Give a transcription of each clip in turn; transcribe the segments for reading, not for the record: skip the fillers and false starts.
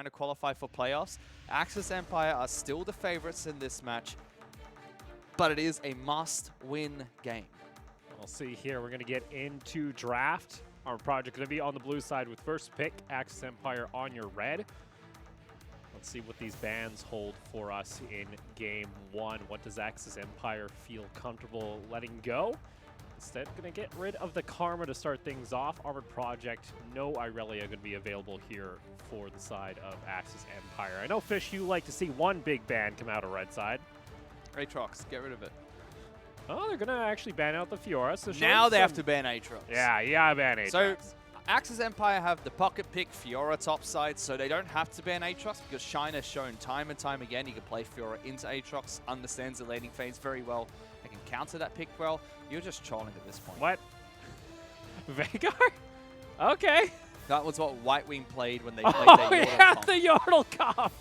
trying to qualify for playoffs. Axis Empire are still the favorites in this match, but it is a must-win game. We'll see here. We're going to get into draft. Our project going to be on the blue side with first pick, Axis Empire on your red. Let's see what these bans hold for us in game one. What does Axis Empire feel comfortable letting go? Instead, going to get rid of the Karma to start things off. Armored Project, no Irelia going to be available here for the side of Axis Empire. I know, Fish, you like to see one big ban come out of red side. Aatrox, get rid of it. Oh, they're going to actually ban out the Fiora. So now they have to ban Aatrox. Yeah, yeah, ban Aatrox. So Axis Empire have the pocket pick Fiora topside, so they don't have to ban Aatrox because Shine has shown time and time again he can play Fiora into Aatrox, understands the laning phase very well, and can counter that pick well. You're just trolling at this point. What? Veigar? Okay. That was what White Wing played when they played their Yordle comp. The Yordle comp.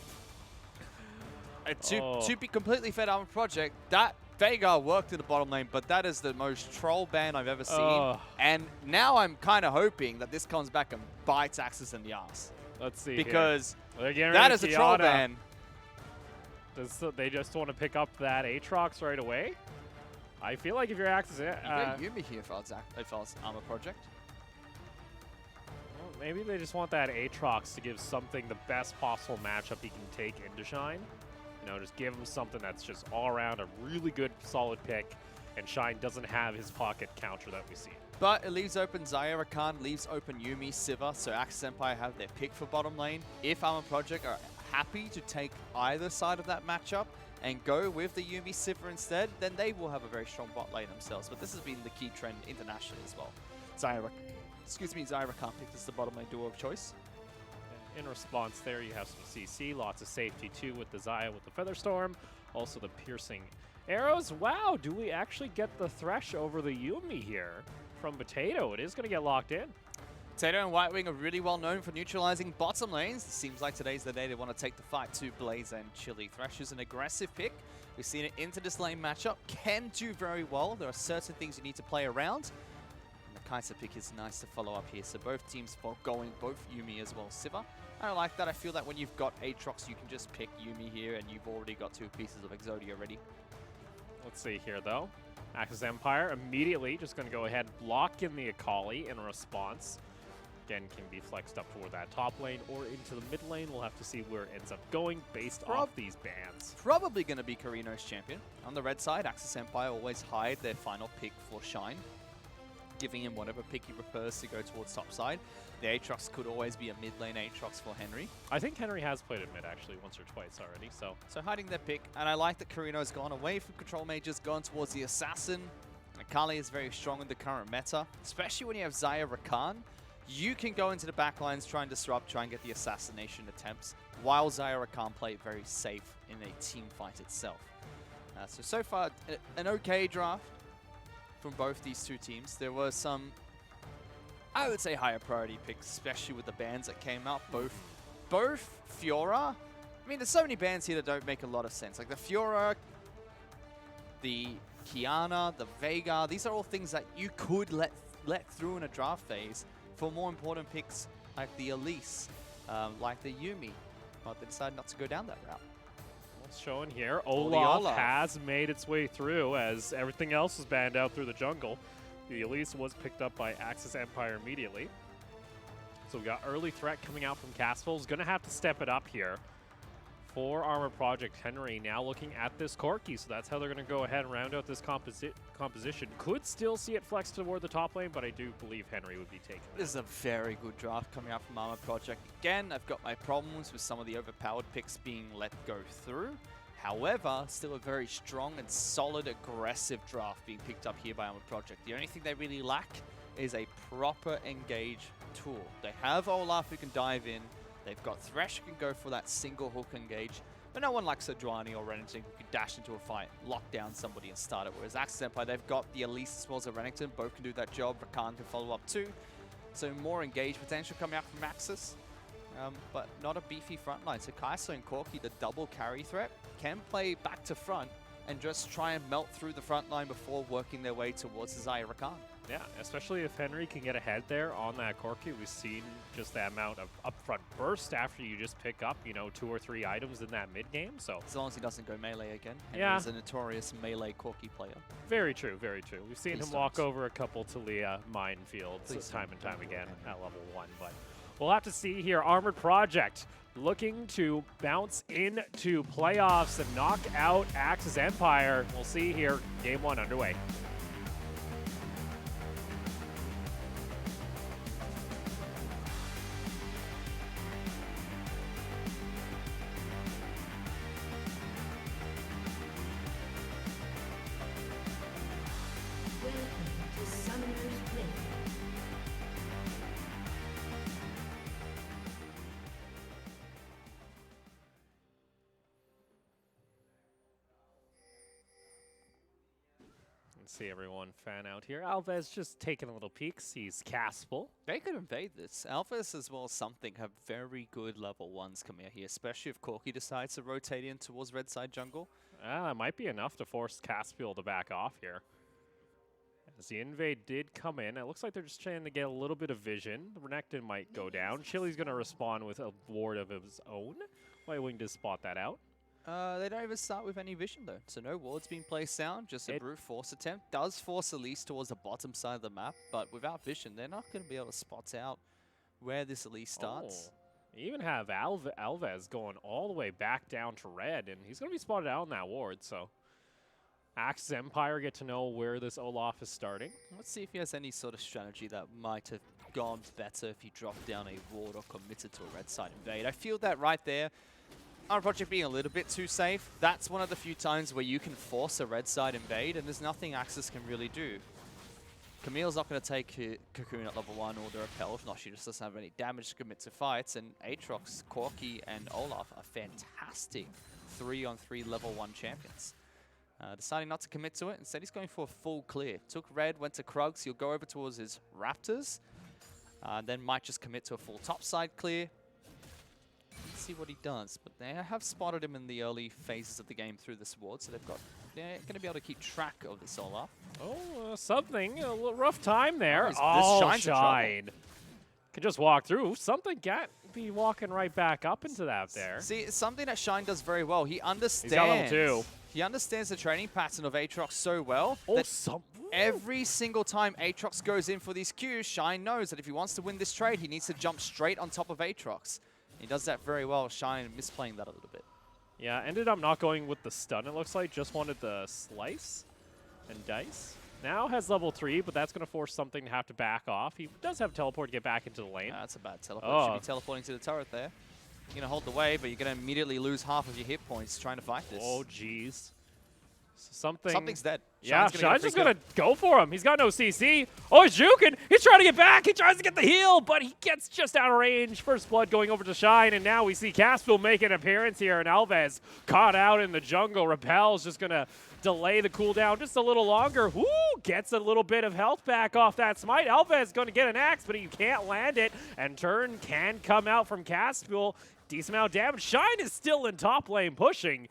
To be completely fair to Armored Project, that Veigar worked in the bottom lane, but that is the most troll ban I've ever seen. And now I'm kind of hoping that this comes back and bites Axis in the ass. Let's see. Because that is a troll ban. They just want to pick up that Aatrox right away. I feel like if you're Axis, you get Yuumi here if I was Armored Project. Well, maybe they just want that Aatrox to give something the best possible matchup he can take into Shine. You know, just give him something that's just all around a really good, solid pick, and Shine doesn't have his pocket counter that we see. But it leaves open Xayah Rakan, leaves open Yuumi, Sivir, so Axis Empire have their pick for bottom lane. If Armored Project are happy to take either side of that matchup and go with the Yuumi Sivir instead, then they will have a very strong bot lane themselves. But this has been the key trend internationally as well. Xayah Rakan picked as the bottom lane duo of choice. In response there, you have some CC, lots of safety too with the Xayah with the Featherstorm, also the piercing arrows. Wow, do we actually get the Thresh over the Yuumi here from Potato? It is going to get locked in. Potato and White Wing are really well known for neutralizing bottom lanes. It seems like today's the day they want to take the fight to Blaze and Chili. Thresh is an aggressive pick. We've seen it into this lane matchup. Can do very well. There are certain things you need to play around. And the Kai'Sa pick is nice to follow up here. So both teams going, both Yuumi as well as Sivir. I don't like that. I feel that when you've got Aatrox, you can just pick Yuumi here, and you've already got 2 pieces of Exodia ready. Let's see here, though. Axis Empire immediately just going to go ahead and block in the Akali in response. Again, can be flexed up toward that top lane or into the mid lane. We'll have to see where it ends up going based off these bans. Probably going to be Karino's champion. On the red side, Axis Empire always hide their final pick for Shine, giving him whatever pick he prefers to go towards top side. The Aatrox could always be a mid lane Aatrox for Henry. I think Henry has played it mid actually once or twice already. So hiding their pick, and I like that Karino has gone away from control mages, gone towards the assassin. Akali is very strong in the current meta, especially when you have Xayah Rakan. You can go into the backlines, try and disrupt, try and get the assassination attempts, while Xayah Rakan play it very safe in a team fight itself. So far, an okay draft from both these two teams. There were some, I would say, higher priority picks, especially with the bans that came out. Both Fiora. I mean, there's so many bans here that don't make a lot of sense. Like the Fiora, the Kiana, the Veigar. These are all things that you could let through in a draft phase for more important picks like the Elise, like the Yuumi. But they decided not to go down that route. What's showing here, Olaf has made its way through as everything else was banned out through the jungle. The Elise was picked up by Axis Empire immediately. So we got early threat coming out from Castle. Is going to have to step it up here for Armored Project. Henry now looking at this Corki, so that's how they're going to go ahead and round out this composition. Could still see it flex toward the top lane, but I do believe Henry would be taking that. This is a very good draft coming out from Armored Project. Again, I've got my problems with some of the overpowered picks being let go through. However, still a very strong and solid, aggressive draft being picked up here by Armored Project. The only thing they really lack is a proper engage tool. They have Olaf who can dive in. They've got Thresh who can go for that single hook engage. But no one like Sejuani or Renekton who can dash into a fight, lock down somebody and start it. Whereas Axis Empire, they've got the Elise as well as a Renekton. Both can do that job. Rakan can follow up too. So more engage potential coming out from Axis. But not a beefy front line. So Kai'Sa and Corki, the double carry threat, can play back to front and just try and melt through the front line before working their way towards the Xayah Rakan. Yeah, especially if Henry can get ahead there on that Corki. We've seen just that amount of upfront burst after you just pick up, you know, 2 or 3 items in that mid game. So as long as he doesn't go melee again. Yeah. He's a notorious melee Corki player. very true, very true. We've seen Please him walk don't. over a couple Talia minefields Please time don't. and time again at level 1. But we'll have to see here. Armored Project looking to bounce into playoffs and knock out Axis Empire. We'll see here. Game 1 underway. See everyone fan out here. Alves just taking a little peek, sees Caspel. They could invade this. Alphas as well as something have very good level 1s coming out here, especially if Corki decides to rotate in towards red side jungle. That might be enough to force Caspiel to back off here. As the invade did come in, it looks like they're just trying to get a little bit of vision. Renekton might go down. Chili's going to respond with a ward of his own. White Wing does spot that out. They don't even start with any vision though, so no wards being placed down, just a brute force attempt. Does force Elise towards the bottom side of the map, but without vision, they're not going to be able to spot out where this Elise starts. You even have Alves going all the way back down to red, and he's going to be spotted out in that ward, so Axis Empire get to know where this Olaf is starting. Let's see if he has any sort of strategy that might have gone better if he dropped down a ward or committed to a red side invade. I feel that right there. Our project being a little bit too safe, that's one of the few times where you can force a red side invade, and there's nothing Axis can really do. Camille's not going to take Cocoon at level 1 or the Repel, if not, she just doesn't have any damage to commit to fights, and Aatrox, Corki, and Olaf are fantastic 3-on-3 level 1 champions. Deciding not to commit to it, instead he's going for a full clear. Took red, went to Krugs, he'll go over towards his Raptors, then might just commit to a full topside clear. See what he does, but they have spotted him in the early phases of the game through this ward, so they're going to be able to keep track of this Olaf. Oh, something, a little rough time there. This Shine's Shine's Shine. Can just walk through. Something can't be walking right back up into that there. See, it's something that Shine does very well. He understands. He's got level 2. He understands the training pattern of Aatrox so well Oh, that every single time Aatrox goes in for these Qs, Shine knows that if he wants to win this trade, he needs to jump straight on top of Aatrox. He does that very well. Shine misplaying that a little bit. Yeah, ended up not going with the stun, it looks like. Just wanted the slice and dice. Now has level 3, but that's going to force something to have to back off. He does have teleport to get back into the lane. That's a bad teleport. Should be teleporting to the turret there. You're going to hold the wave, but you're going to immediately lose half of your hit points trying to fight this. Oh, jeez. Something's dead. Yeah, Shine's just going to go for him. He's got no CC. Oh, he's juking. He's trying to get back. He tries to get the heal, but he gets just out of range. First blood going over to Shine, and now we see Caspiel make an appearance here, and Alves caught out in the jungle. Repel's just going to delay the cooldown just a little longer. Woo! Gets a little bit of health back off that smite. Alves going to get an axe, but he can't land it, and turn can come out from Caspiel. Decent amount of damage. Shine is still in top lane pushing.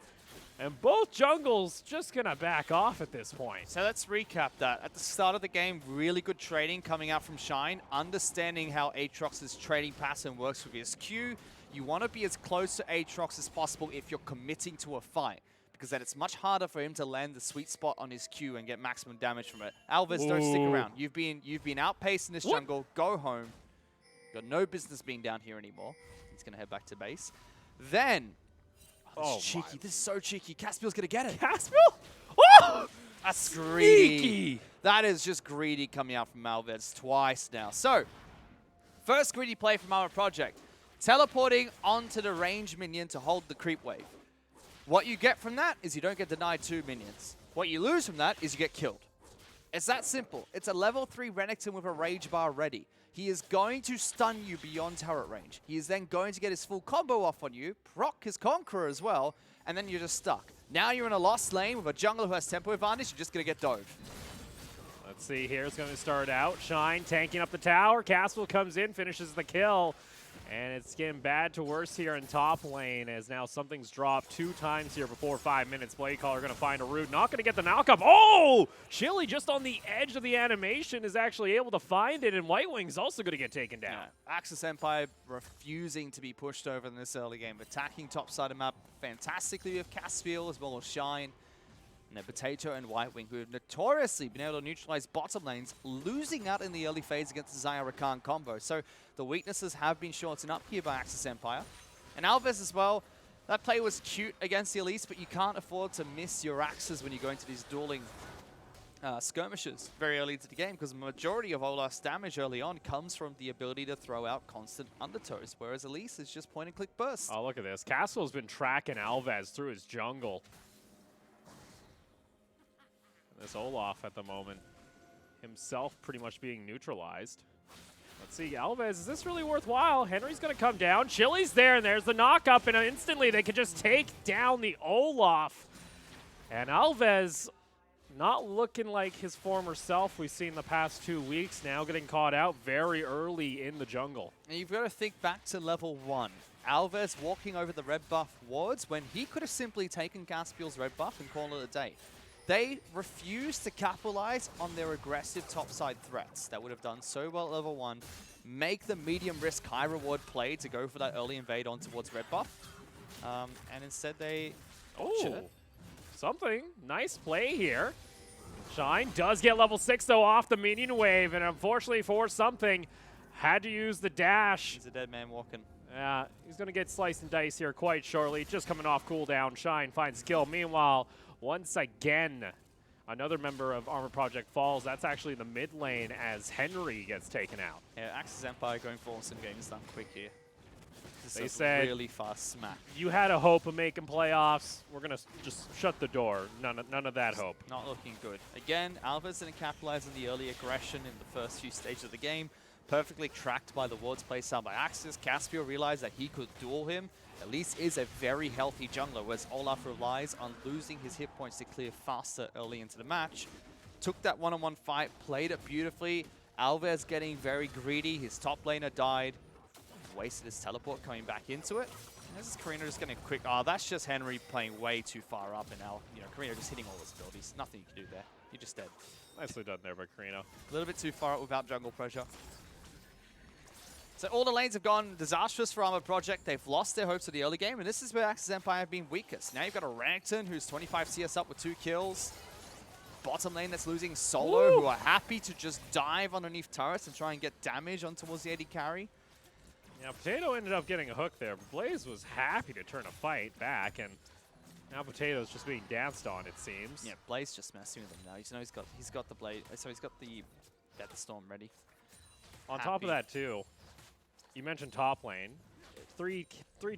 And both jungles just going to back off at this point. So let's recap that. At the start of the game, really good trading coming out from Shine, understanding how Aatrox's trading pattern works with his Q. You want to be as close to Aatrox as possible if you're committing to a fight, because then it's much harder for him to land the sweet spot on his Q and get maximum damage from it. Alves, don't stick around. You've been outpaced in this jungle. Go home. Got no business being down here anymore. He's going to head back to base. Then... Oh, this is cheeky. This is so cheeky. Caspiel's going to get it. Caspiel? Oh! That's greedy. Sneaky. That is just greedy coming out from Alves twice now. So, first greedy play from our project. Teleporting onto the range minion to hold the creep wave. What you get from that is you don't get denied 2 minions. What you lose from that is you get killed. It's that simple. It's a level 3 Renekton with a rage bar ready. He is going to stun you beyond turret range. He is then going to get his full combo off on you, proc his Conqueror as well, and then you're just stuck. Now you're in a lost lane with a jungler who has tempo advantage. You're just going to get dove. Let's see here. It's going to start out. Shine tanking up the tower. Caspiel comes in, finishes the kill. And it's getting bad to worse here in top lane as now something's dropped 2 times here before 5 minutes. Blade Caller going to find a route. Not going to get the knock-up. Oh! Chili just on the edge of the animation is actually able to find it, and White Wing's also going to get taken down. Yeah. Axis Empire refusing to be pushed over in this early game. Attacking top side of map fantastically with Caspiel as well as Shine. And then Potato and White Wing, who have notoriously been able to neutralize bottom lanes, losing out in the early phase against the Xayah Rakan combo. So the weaknesses have been shortened up here by Axis Empire. And Alves as well, that play was cute against the Elise, but you can't afford to miss your axes when you go into these dueling skirmishes very early into the game, because the majority of Olaf's damage early on comes from the ability to throw out constant undertows, whereas Elise is just point-and-click burst. Oh, look at this. Castle's been tracking Alves through his jungle. This Olaf at the moment, himself pretty much being neutralized. Let's see, Alves, is this really worthwhile? Henry's going to come down. Chili's there, and there's the knock-up, and instantly they can just take down the Olaf. And Alves not looking like his former self we've seen the past 2 weeks, now getting caught out very early in the jungle. And you've got to think back to level 1. Alves walking over the red buff wards when he could have simply taken Caspiel's red buff and called it a day. They refused to capitalize on their aggressive topside threats that would have done so well at level 1, make the medium risk, high reward play to go for that early invade on towards red buff. And instead they... Oh, something. Nice play here. Shine does get level 6 though off the minion wave, and unfortunately for something, had to use the dash. He's a dead man walking. Yeah, he's going to get sliced and diced here quite shortly, just coming off cooldown. Shine finds kill. Meanwhile, once again, another member of Armor Project falls. That's actually the mid lane as Henry gets taken out. Yeah, Axis Empire going for some games done quick here. They said, really fast smack. You had a hope of making playoffs. We're going to just shut the door. None of that hope. Not looking good. Again, Alves didn't capitalize on the early aggression in the first few stages of the game. Perfectly tracked by the wards placed out by Axis. Caspiel realized that he could duel him. Elise is a very healthy jungler, whereas Olaf relies on losing his hit points to clear faster early into the match. Took that one-on-one fight, played it beautifully. Alves getting very greedy. His top laner died. Wasted his teleport coming back into it. And this is Karina just getting a quick... Oh, that's just Henry playing way too far up, and now, Karina just hitting all his abilities. Nothing you can do there. You're just dead. Nicely done there by Karina. A little bit too far up without jungle pressure. So all the lanes have gone disastrous for Armor Project. They've lost their hopes of the early game, and this is where Axis Empire have been weakest. Now you've got a Renekton who's 25 CS up with 2 kills. Bottom lane that's losing Solo, who are happy to just dive underneath turrets and try and get damage on towards the AD carry. Yeah, Potato ended up getting a hook there, but Blaze was happy to turn a fight back, and now Potato's just being danced on, it seems. Yeah, Blaze just messing with him now. He's got the blade, so he's got the Death Storm ready. On top of that too, you mentioned top lane. Three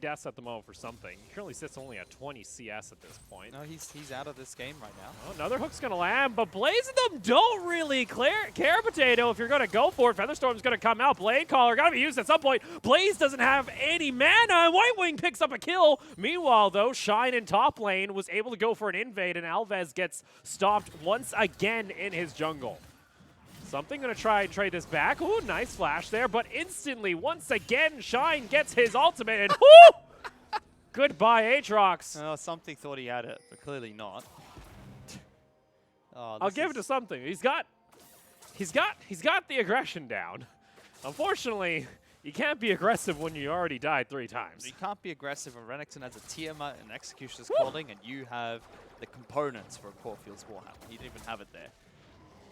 deaths at the moment for something. He currently sits only at 20 CS at this point. No, he's out of this game right now. Oh, another hook's going to land, but Blaze and them don't really care Potato if you're going to go for it. Featherstorm's going to come out. Blade Caller got to be used at some point. Blaze doesn't have any mana, and White Wing picks up a kill. Meanwhile, though, Shine in top lane was able to go for an invade, and Alves gets stopped once again in his jungle. Something going to try and trade this back. Ooh, nice flash there, but instantly, once again, Shine gets his ultimate, and whoo! Goodbye, Aatrox. Oh, something thought he had it, but clearly not. Oh, I'll give it to something. He's got the aggression down. Unfortunately, you can't be aggressive when you already died 3 times. You can't be aggressive when Renekton has a Tiamat and Executioner's Calling, and you have the components for a Caulfield's Warhammer. He didn't even have it there.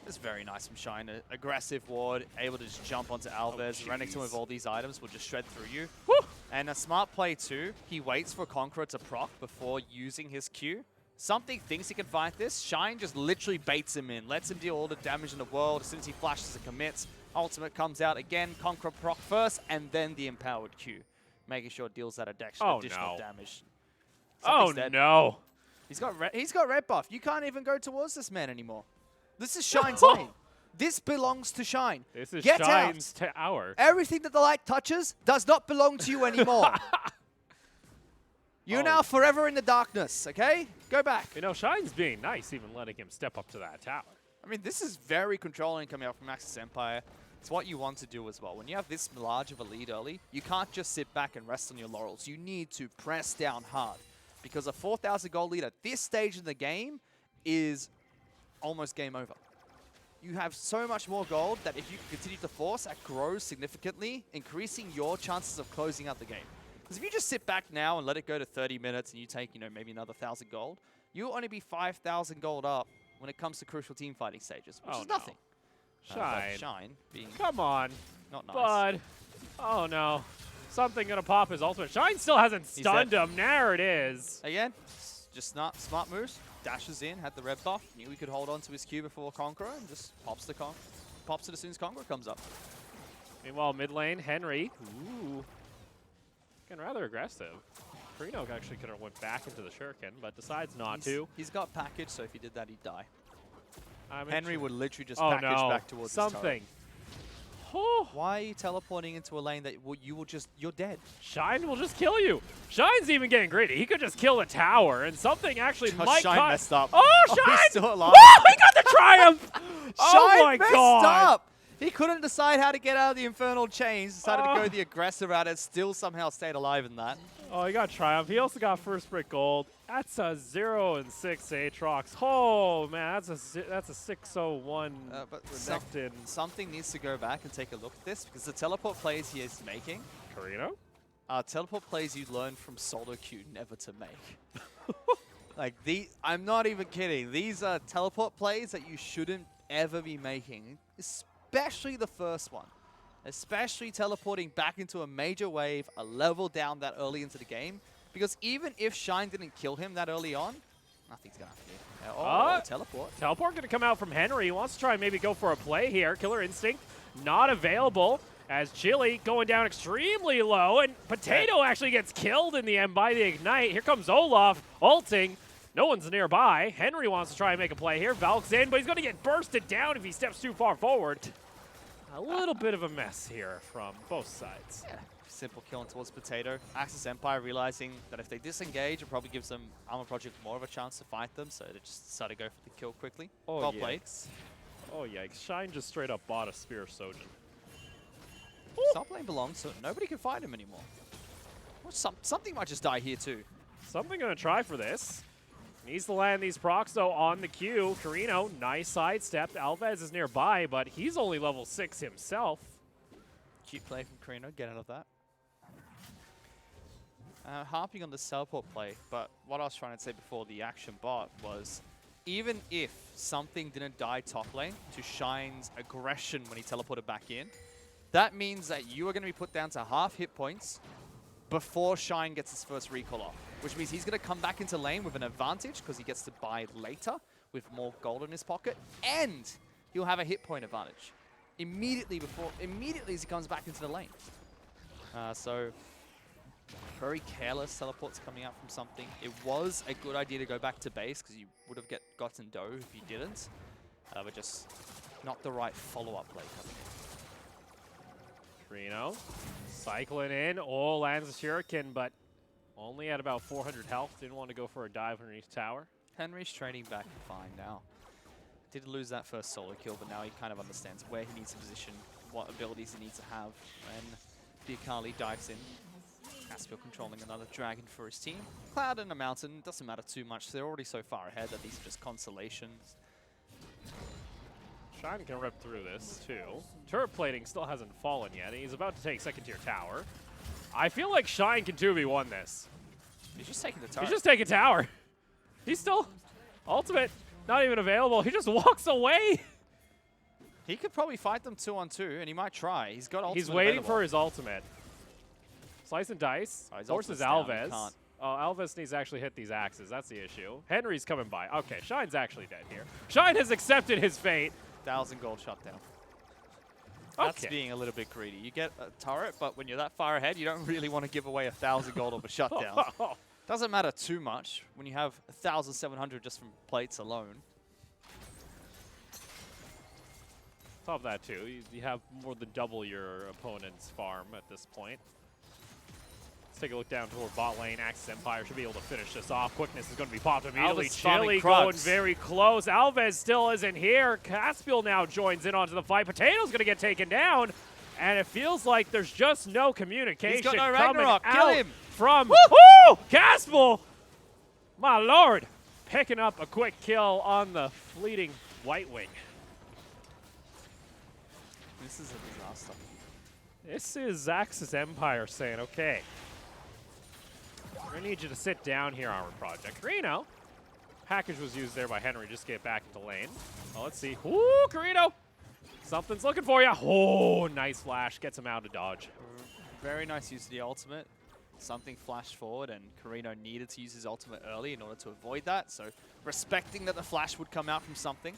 It's very nice from Shine. Aggressive ward, able to just jump onto Alves. Renekton with all these items will just shred through you. Woo! And a smart play too. He waits for Conqueror to proc before using his Q. Something thinks he can fight this. Shine just literally baits him in, lets him deal all the damage in the world. As soon as he flashes and commits, ultimate comes out again. Conqueror proc first, and then the empowered Q, making sure it deals that additional damage. Something's dead. No! He's got red buff. You can't even go towards this man anymore. This is Shine's lane. This belongs to Shine. This is Get Shine's out. tower. Everything that the light touches does not belong to you anymore. You're now forever in the darkness, okay? Go back. Shine's being nice, even letting him step up to that tower. I mean, this is very controlling coming out from Axis Empire. It's what you want to do as well. When you have this large of a lead early, you can't just sit back and rest on your laurels. You need to press down hard because a 4,000 gold lead at this stage in the game is almost game over. You have so much more gold that if you continue to force, that grows significantly, increasing your chances of closing out the game. Because if you just sit back now and let it go to 30 minutes and you take, maybe another 1,000 gold, you'll only be 5,000 gold up when it comes to crucial team fighting stages, which is nothing. Shine. Being Come on. not nice. Bud. Oh no. Something gonna pop his ultimate. Shine still hasn't stunned him. There it is. Again, just smart moves. Dashes in, had the red buff, knew he could hold on to his Q before Conqueror, and just pops it as soon as Conqueror comes up. Meanwhile, mid lane, Henry. Ooh. Getting rather aggressive. Carino actually could have went back into the Shuriken, but decides not to. He's got package, so if he did that, he'd die. I'm Henry would literally just package back towards something. Why are you teleporting into a lane that you're dead? Shine will just kill you. Shine's even getting greedy. He could just kill the tower, and something actually might Shine messed up. Oh, Shine! He's still alive. Whoa, he got the triumph! Oh Shine my messed god! up. He couldn't decide how to get out of the infernal chains. Decided to go the aggressive route and still somehow stayed alive in that. Oh, he got triumph. He also got first brick gold. That's a 0-6 Aatrox. Oh man, that's a 601 protected. Something needs to go back and take a look at this because the teleport plays he is making. Carino? Teleport plays you learn from solo queue never to make. I'm not even kidding. These are teleport plays that you shouldn't ever be making, especially the first one. Especially teleporting back into a major wave, a level down that early into the game. Because even if Shine didn't kill him that early on, nothing's going to happen. Teleport. Teleport going to come out from Henry. He wants to try and maybe go for a play here. Killer Instinct not available as Chili going down extremely low. And Potato actually gets killed in the end by the Ignite. Here comes Olaf ulting. No one's nearby. Henry wants to try and make a play here. Valk's in, but he's going to get bursted down if he steps too far forward. A little bit of a mess here from both sides. Yeah. Simple killing towards Potato. Axis Empire realizing that if they disengage, it probably gives them Armor Project more of a chance to fight them, so they just decided to go for the kill quickly. Oh, well played. Oh, yikes. Shine just straight up bought a Spear Sojin. Top lane belongs, so nobody can fight him anymore. Well, something might just die here too. Something going to try for this. Needs to land these procs, though, on the queue. Carino, nice sidestep. Alves is nearby, but he's only level 6 himself. Cute play from Carino, get out of that. Harping on the teleport play, but what I was trying to say before the action bot was, even if something didn't die top lane to Shine's aggression when he teleported back in, that means that you are going to be put down to half hit points before Shine gets his first recall off, which means he's going to come back into lane with an advantage because he gets to buy later with more gold in his pocket, and he'll have a hit point advantage immediately as he comes back into the lane. So very careless teleports coming out from something. It was a good idea to go back to base because you would have gotten dough if you didn't, but just not the right follow-up play coming in. Carino cycling in. Oh, lands a Shuriken, but only at about 400 health. Didn't want to go for a dive underneath tower. Henry's trading back fine now. Did lose that first solo kill, but now he kind of understands where he needs to position, what abilities he needs to have when the Akali dives in. Aspio controlling another dragon for his team. Cloud and a mountain, doesn't matter too much. They're already so far ahead that these are just consolations. Shine can rip through this, too. Turret plating still hasn't fallen yet. He's about to take second tier tower. I feel like Shine can 2v1 this. He's just taking the tower. He's just taking tower. He's still ultimate, not even available. He just walks away. He could probably fight them 2-on-2, and he might try. He's got ultimate He's waiting available. for his ultimate. Slice and dice. Forces Alves. Oh, Alves needs to actually hit these axes. That's the issue. Henry's coming by. Okay, Shine's actually dead here. Shine has accepted his fate. 1,000 gold shutdown. That's being a little bit greedy. You get a turret, but when you're that far ahead, you don't really want to give away 1,000 gold of a shutdown. Doesn't matter too much when you have 1,700 just from plates alone. Top of that, too. You have more than double your opponent's farm at this point. take a look down toward bot lane. Axis Empire should be able to finish this off. Quickness is going to be popped immediately. Alves farming Chili going Krugs. very close. Alves still isn't here. Caspiel now joins in onto the fight. Potato's going to get taken down. And it feels like there's just no communication. He's got no coming Ragnarok. Kill out him. from Woo! Caspiel. My lord. Picking up a quick kill on the fleeting White Wing. This is a disaster. This is Axis Empire saying, okay, we're going to need you to sit down here, Armor Project. Carino. Package was used there by Henry. Just get back into lane. Well, let's see. Ooh, Carino. Something's looking for you. Oh, nice flash. Gets him out of dodge. Very nice use of the ultimate. Something flashed forward, and Carino needed to use his ultimate early in order to avoid that. So respecting that the flash would come out from something.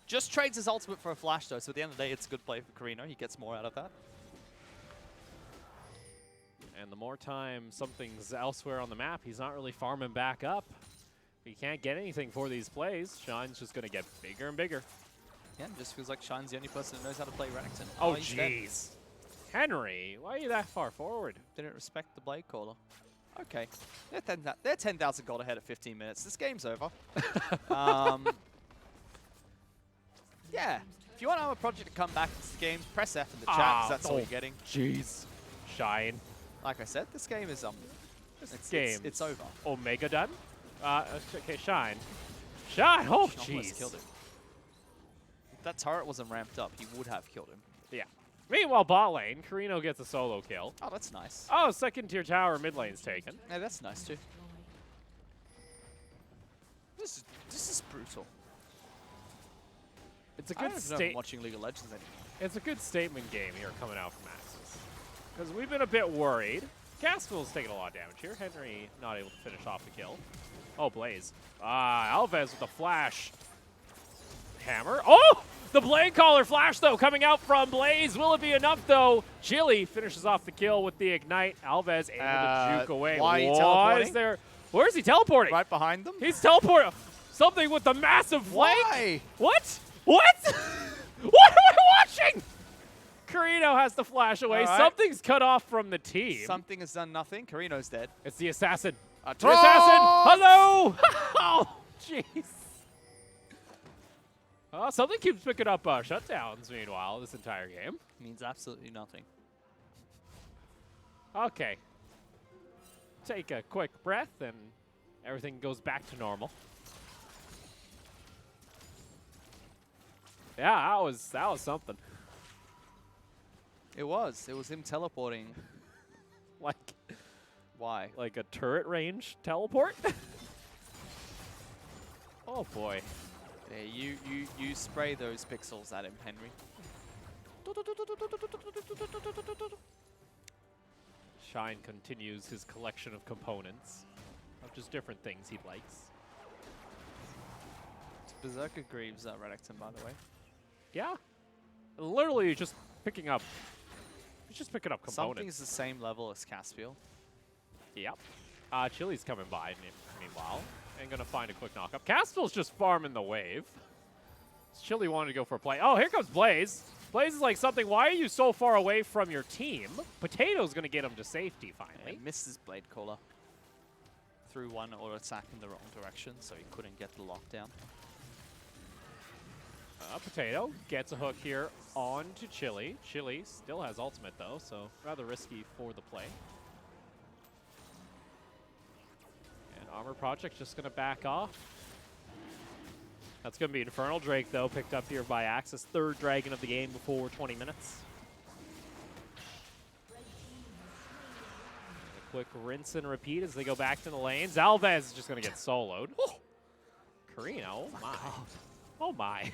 Just trades his ultimate for a flash, though. So at the end of the day, it's a good play for Carino. He gets more out of that. And the more time something's elsewhere on the map, he's not really farming back up. He can't get anything for these plays. Shine's just going to get bigger and bigger. Yeah, it just feels like Shine's the only person who knows how to play Renekton. Oh, he's dead. jeez. Henry, why are you that far forward? Didn't respect the Blade Caller. Okay. They're 10,000 gold ahead at 15 minutes. This game's over. Yeah. If you want Armor Project to come back into the game, press F in the chat, because that's all you're getting. Jeez. Shine. Like I said, this game is it's over. Omega done? Okay, Shine. Shine! Oh, Almost jeez. killed him. If that turret wasn't ramped up, he would have killed him. Yeah. Meanwhile, bot lane, Carino gets a solo kill. Oh, that's nice. Oh, second tier tower mid lane's taken. Yeah, that's nice too. This is brutal. It's a I good don't know if I'm watching League of Legends anymore. It's a good statement game here coming out from Axis. Because we've been a bit worried. Caspiel's taking a lot of damage here. Henry not able to finish off the kill. Oh, Blaze. Alves with the flash. Hammer. Oh! The Blade Caller flash, though, coming out from Blaze. Will it be enough, though? Chili finishes off the kill with the Ignite. Alves able to juke away. Why are you teleporting? Is there? Where is he teleporting? Right behind them? He's teleporting. Something with the massive flank. Why? What? What? What am I watching? Carino has to flash away. All right. Something's cut off from the team. Something has done nothing. Carino's dead. It's the assassin. The Atrox! assassin! Hello! Oh, jeez. Something keeps picking up shutdowns, meanwhile, this entire game. Means absolutely nothing. Okay. Take a quick breath, and everything goes back to normal. Yeah, that was something. It was him teleporting. Like Why? a turret range teleport? Oh boy. Yeah, you spray those pixels at him, Henry. Shine continues his collection of components of just different things he likes. It's Berserker Greaves Renekton, by the way. Yeah. Literally just picking up. He's just picking up components. Something's the same level as Caspiel. Yep. Chili's coming by meanwhile and gonna find a quick knockup. Caspiel's just farming the wave. Chili wanted to go for a play. Oh, here comes Blaze. Blaze is like something. Why are you so far away from your team? Potato's gonna get him to safety finally. Yeah, missed his Blade Caller. Threw one auto attack in the wrong direction, so he couldn't get the lockdown. Potato gets a hook here on to Chili. Chili still has ultimate though, so rather risky for the play. And Armor Project just gonna back off. That's gonna be Infernal Drake though, picked up here by Axis. Third dragon of the game before 20 minutes. A quick rinse and repeat as they go back to the lanes. Alves is just gonna get soloed. Carino, oh my. Oh my.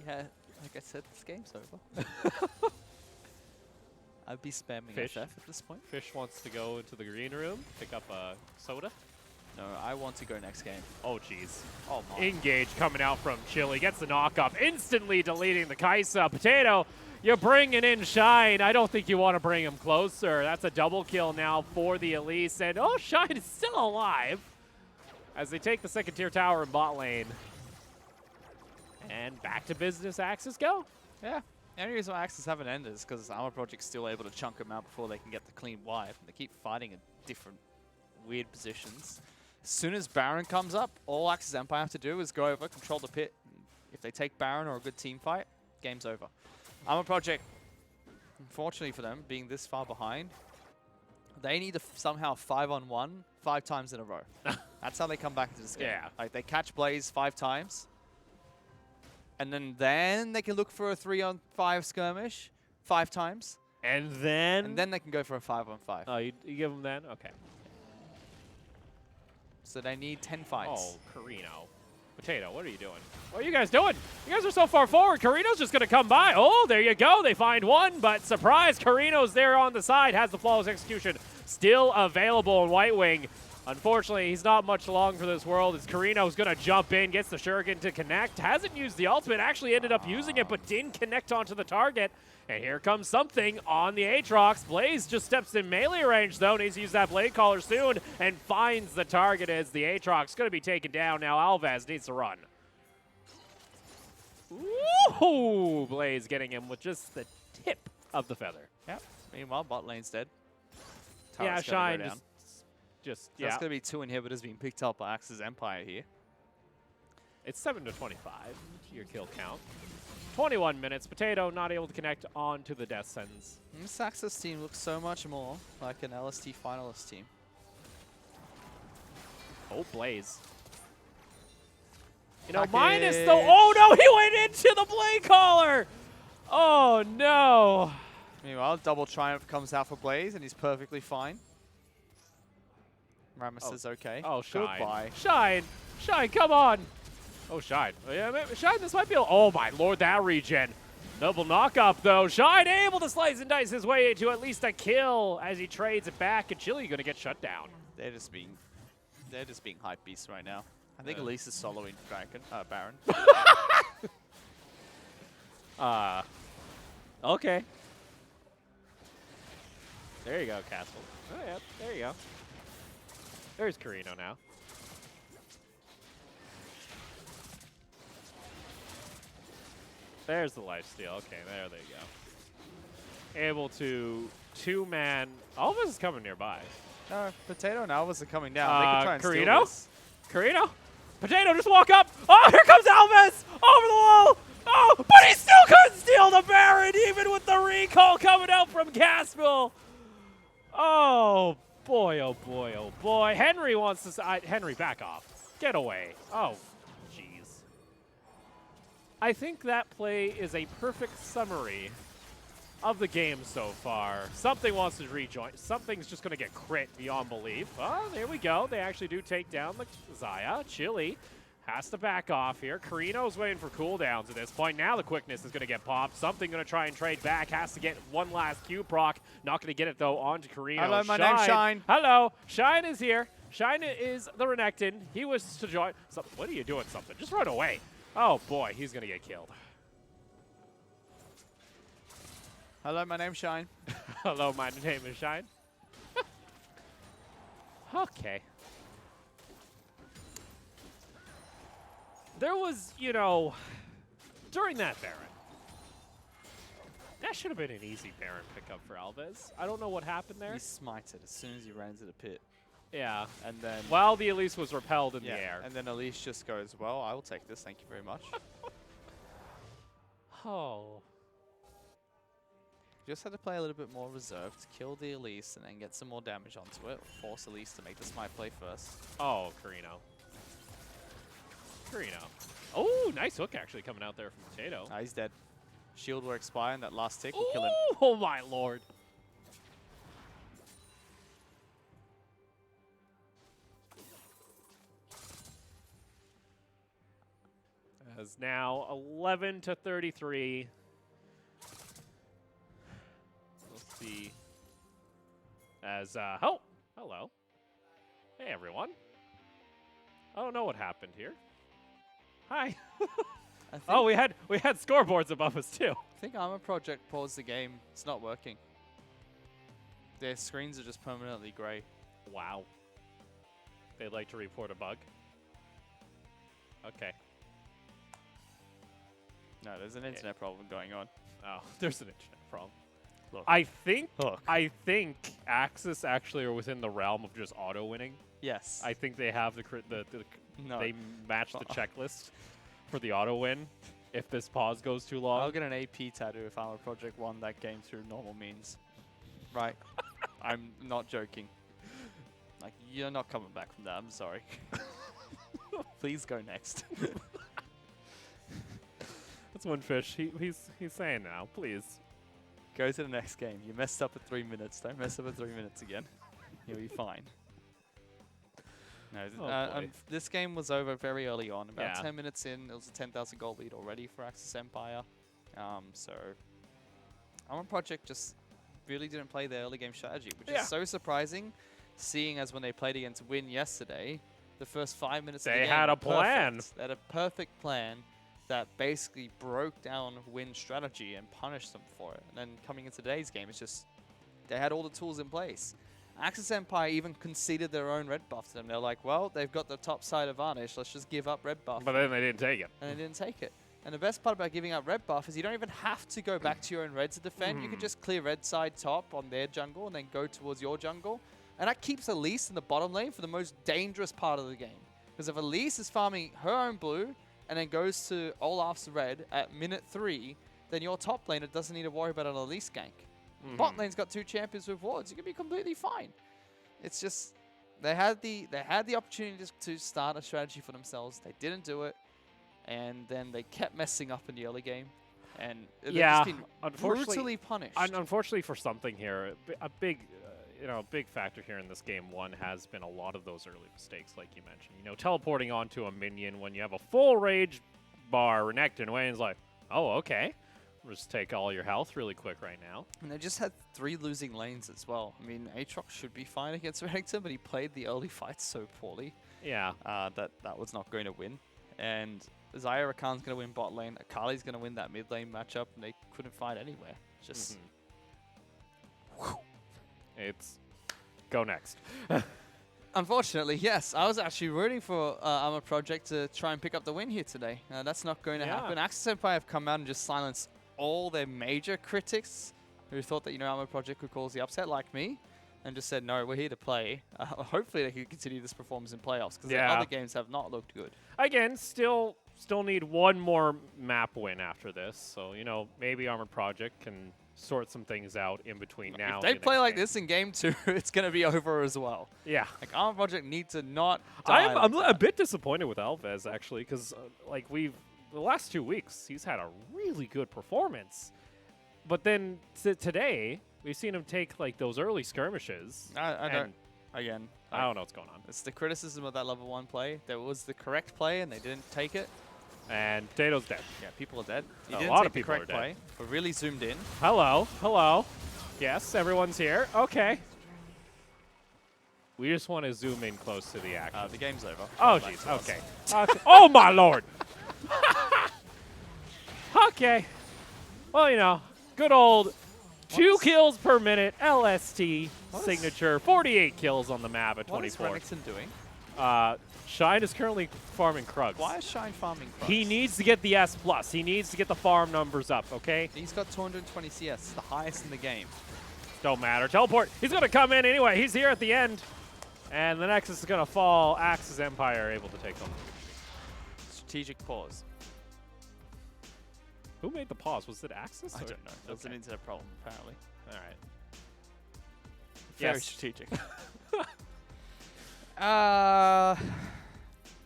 Yeah, like I said, this game's over. I'd be spamming Fish. FF at this point. Fish wants to go into the green room, pick up a soda. No, I want to go next game. Oh, jeez. Oh, my. Engage coming out from Chili. Gets the knock up, instantly deleting the Kaisa. Potato, you're bringing in Shine. I don't think you want to bring him closer. That's a double kill now for the Elise. And, oh, Shine is still alive as they take the second tier tower in bot lane. And back to business, Axis go. Yeah. The only reason why Axis haven't ended is because Armor Project's still able to chunk them out before they can get the clean wipe. And they keep fighting a different weird positions. As soon as Baron comes up, all Axis Empire have to do is go over, control the pit. If they take Baron or a good team fight, game's over. Armor Project, unfortunately for them, being this far behind, they need to somehow 5-on-1 5 times in a row. That's how they come back into this game. Yeah. Like they catch Blaze 5 times, and then they can look for a 3-on-5 skirmish 5 times, And then they can go for a 5-on-5. oh, you give them then? Okay. So they need 10 fights. Oh, Carino. Potato, what are you doing? What are you guys doing? You guys are so far forward. Carino's just going to come by. Oh, there you go. They find one, but surprise, Carino's there on the side, has the flawless execution still available in White Wing. Unfortunately, he's not much long for this world as Carino's going to jump in, gets the Shuriken to connect. Hasn't used the ultimate, actually ended up using it, but didn't connect onto the target. And here comes something on the Aatrox. Blaze just steps in melee range, though. Needs to use that Blade Caller soon and finds the target as the Aatrox going to be taken down. Now Alves needs to run. Ooh, Blaze getting him with just the tip of the feather. Yep. Meanwhile, bot lane's dead. Yeah, Turret's gonna Shine go down. just That's yeah. going to be 2 inhibitors being picked up by Axis Empire here. It's 7 to 25, your kill count. 21 minutes. Potato not able to connect onto the death sentence. This Axis team looks so much more like an LST finalist team. Oh, Blaze. You know, Package. minus the... Oh, no, he went into the Blade Caller! Oh, no. Meanwhile, double Triumph comes out for Blaze, and he's perfectly fine. Rammus is okay. Oh, Shine. Goodbye. Shine. Shine, come on. Oh, Shine. Oh, yeah, maybe, Shine, this might be... Oh, my lord, that regen. Double knock-up, though. Shine able to slice and dice his way into at least a kill as he trades it back, and Chili going to get shut down. They're just being hype beasts right now. I think Elise is soloing Baron. Okay. There you go, Castle. Oh, yeah, there you go. There's Carino now. There's the lifesteal. Okay, there they go. Able to two-man. Alvis is coming nearby. No, Potato and Alvis are coming down. They can try and steal Carino? this. Carino? Potato, just walk up. Oh, here comes Alvis! Over the wall! Oh, but he still couldn't steal the Baron, even with the recall coming out from Caspel. Oh, boy, oh, boy, oh, boy. Henry wants to... Henry, back off. Get away. Oh, jeez. I think that play is a perfect summary of the game so far. Something wants to rejoin. Something's just going to get crit beyond belief. Oh, there we go. They actually do take down the Xayah. Chili has to back off here. Carino's waiting for cooldowns at this point. Now the quickness is going to get popped. Something going to try and trade back. Has to get one last Q proc. Not going to get it, though, onto Carino. Hello, my name's Shine. Hello. Shine is here. Shine is the Renekton. He wishes to join. What are you doing, something? Just run away. Oh, boy. He's going to get killed. Hello, my name's Shine. Hello, my name is Shine. Okay. There was, you know, during that Baron, that should have been an easy Baron pickup for Alves. I don't know what happened there. He smited as soon as he ran into the pit. Yeah. And then... While the Elise was repelled in the air. And then Elise just goes, well, I will take this. Thank you very much. Oh. Just had to play a little bit more reserved, kill the Elise, and then get some more damage onto it. Force Elise to make the smite play first. Oh, Carino. Carino. Oh, nice hook actually coming out there from Potato. Ah, he's dead. Shield will expire, and that last tick will kill him. Oh, my lord. As now 11 to 33. We'll see. As oh, hello. Hey everyone. I don't know what happened here. Hi. Oh, we had scoreboards above us too. I think Armor Project paused the game. It's not working. Their screens are just permanently gray. Wow. They'd like to report a bug. Okay. No, there's an internet problem going on. Oh, there's an internet problem. Look. I think Look. Axis actually are within the realm of just auto winning. Yes. I think they have No. they match the checklist for the auto win. If this pause goes too long, I'll get an AP tattoo if Armor Project won that game through normal means. Right. I'm not joking. Like, you're not coming back from that. I'm sorry. Please go next. that's one fish. He's saying now, please. Go to the next game. You messed up at 3 minutes. Don't mess up at 3 minutes again. You'll be fine. No, this game was over very early on. About 10 minutes in, it was a 10,000 gold lead already for Axis Empire. So, Armor Project just really didn't play their early game strategy, which is so surprising, seeing as when they played against Win yesterday, the first 5 minutes of the game had a plan. Perfect. They had a perfect plan that basically broke down Win's strategy and punished them for it. And then coming into today's game, it's just they had all the tools in place. Axis Empire even conceded their own red buff to them. They're like, well, they've got the top side advantage. Let's just give up red buff. But then they didn't take it. And they didn't take it. And the best part about giving up red buff is you don't even have to go back to your own red to defend. You can just clear red side top on their jungle and then go towards your jungle. And that keeps Elise in the bottom lane for the most dangerous part of the game. Because if Elise is farming her own blue and then goes to Olaf's red at minute 3, then your top laner doesn't need to worry about an Elise gank. Bot lane's got 2 champions with wards. You can be completely fine. It's just they had the opportunity to start a strategy for themselves. They didn't do it, and then they kept messing up in the early game, and they've just been brutally punished. Unfortunately for something here, a big factor here in this game one has been a lot of those early mistakes, like you mentioned. You know, teleporting onto a minion when you have a full rage bar, Renekton Wayne's like, oh, okay. We'll just take all your health really quick right now. And they just had 3 losing lanes as well. I mean, Aatrox should be fine against Renekton, but he played the early fights so poorly. Yeah. That was not going to win. And Xayah Rakan's going to win bot lane. Akali's going to win that mid lane matchup, and they couldn't fight anywhere. Just... It's go next. Unfortunately, yes. I was actually rooting for Armor Project to try and pick up the win here today. That's not going to happen. Axis Empire have come out and just silenced all their major critics who thought that, Armor Project could cause the upset, like me, and just said, no, we're here to play. Hopefully they can continue this performance in playoffs, because the other games have not looked good. Again, still need one more map win after this. So, maybe Armor Project can sort some things out in between now. If they play like this in game 2, it's going to be over as well. Yeah. Like, Armor Project need to not die. I'm a bit disappointed with Alves, actually, because, the last 2 weeks, he's had a really good performance. But then today, we've seen him take, those early skirmishes. I don't know what's going on. It's the criticism of that level 1 play. There was the correct play, and they didn't take it. And Potato's dead. Yeah, people are dead. A lot of people are dead. Play, but really zoomed in. Hello. Yes, everyone's here. Okay. We just want to zoom in close to the action. The game's over. Oh, jeez. Okay. Oh, my Lord. Okay. Well, good old 2 kills per minute LST signature. 48 kills on the map at 24. What is Renekton doing? Shine is currently farming Krugs. Why is Shine farming Krugs? He needs to get the S+. He needs to get the farm numbers up, okay? He's got 220 CS, the highest in the game. Don't matter. Teleport. He's going to come in anyway. He's here at the end. And the Nexus is going to fall. Axis Empire able to take them. Strategic pause. Who made the pause? Was it Axis? I don't know. That's an internet problem, apparently. All right. Very strategic.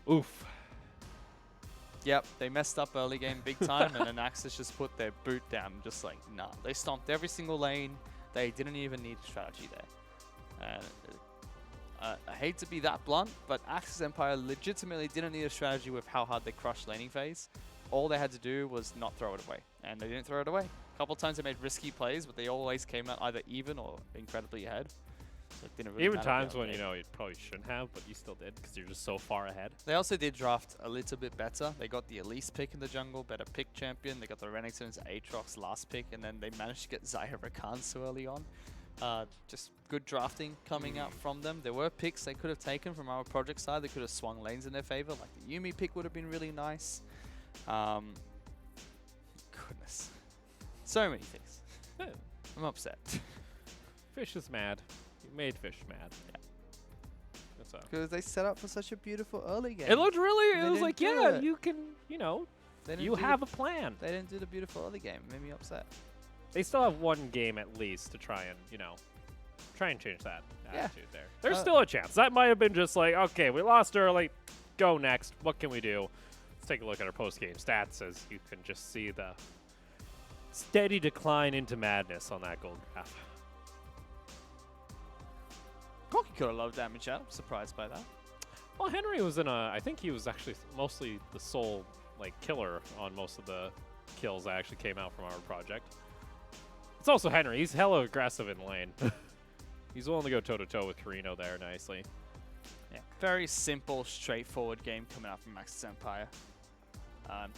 Oof. Yep, they messed up early game big time, and then Axis just put their boot down, just like, nah. They stomped every single lane. They didn't even need a strategy there. I hate to be that blunt, but Axis Empire legitimately didn't need a strategy with how hard they crushed laning phase. All they had to do was not throw it away, and they didn't throw it away. A couple of times they made risky plays, but they always came out either even or incredibly ahead. So it didn't really even matter times when, you probably shouldn't have, but you still did because you're just so far ahead. They also did draft a little bit better. They got the Elise pick in the jungle, better pick champion. They got the Renekton's Aatrox last pick, and then they managed to get Xayah Rakan so early on. Just good drafting coming out from them. There were picks they could have taken from our project side. They could have swung lanes in their favor. Like the Yuumi pick would have been really nice. Goodness. So many things. I'm upset. Fish is mad. You made Fish mad. Yeah. That's all. Because they set up for such a beautiful early game. It looked really, They it was didn't like, do yeah, it. you can, you know, They didn't you do have the, a plan. They didn't do the beautiful early game. It made me upset. They still have one game at least to try and, you know, try and change that attitude there. There's still a chance. That might have been just like, okay, we lost early. Go next. What can we do? Let's take a look at our post-game stats as you can just see the steady decline into madness on that gold graph. Corky could have loved damage out. I'm surprised by that. Well, Henry was in a, I think he was actually mostly the sole, like, killer on most of the kills that actually came out from our project. It's also Henry. He's hella aggressive in lane. He's willing to go toe-to-toe with Carino there nicely. Yeah, very simple, straightforward game coming out from Max's Empire.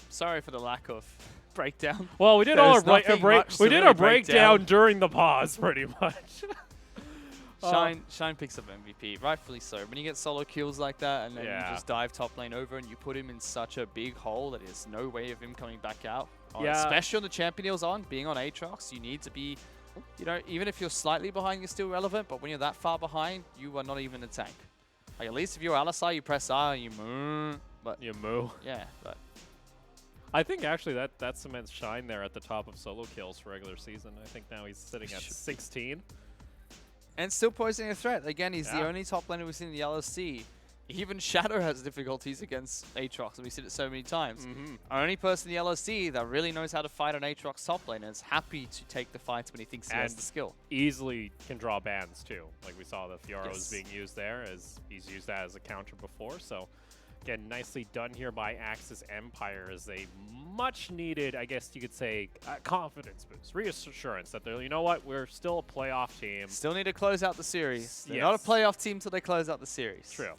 Sorry for the lack of breakdown. Well, we did There's all our nothing much to really our break breakdown down. during the pause, pretty much. Shine picks up MVP, rightfully so. When you get solo kills like that and then you just dive top lane over and you put him in such a big hole that there's no way of him coming back out. Especially on the champion heals on, being on Aatrox, you need to be, you know, even if you're slightly behind, you're still relevant, but when you're that far behind, you are not even a tank. Like, at least if you're LSI, you press R and you moo. But You moo. yeah, but I think actually that cements Shine there at the top of solo kills for regular season. I think now he's sitting at 16. and still posing a threat. Again, he's the only top laner we've seen in the LST. Even Shadow has difficulties against Aatrox, and we've seen it so many times. Only person in the LST that really knows how to fight an Aatrox top lane and is happy to take the fights when he thinks he has the skill. Easily can draw bans too. Like we saw the Fiora was being used there, as he's used that as a counter before. So again, nicely done here by Axis Empire as a much needed, I guess you could say, confidence boost, reassurance that they're, you know what, we're still a playoff team. Still need to close out the series. They're not a playoff team till they close out the series. True.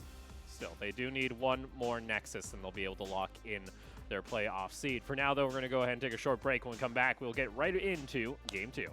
Still, they do need one more Nexus, and they'll be able to lock in their playoff seed. For now, though, we're going to go ahead and take a short break. When we come back, we'll get right into Game 2.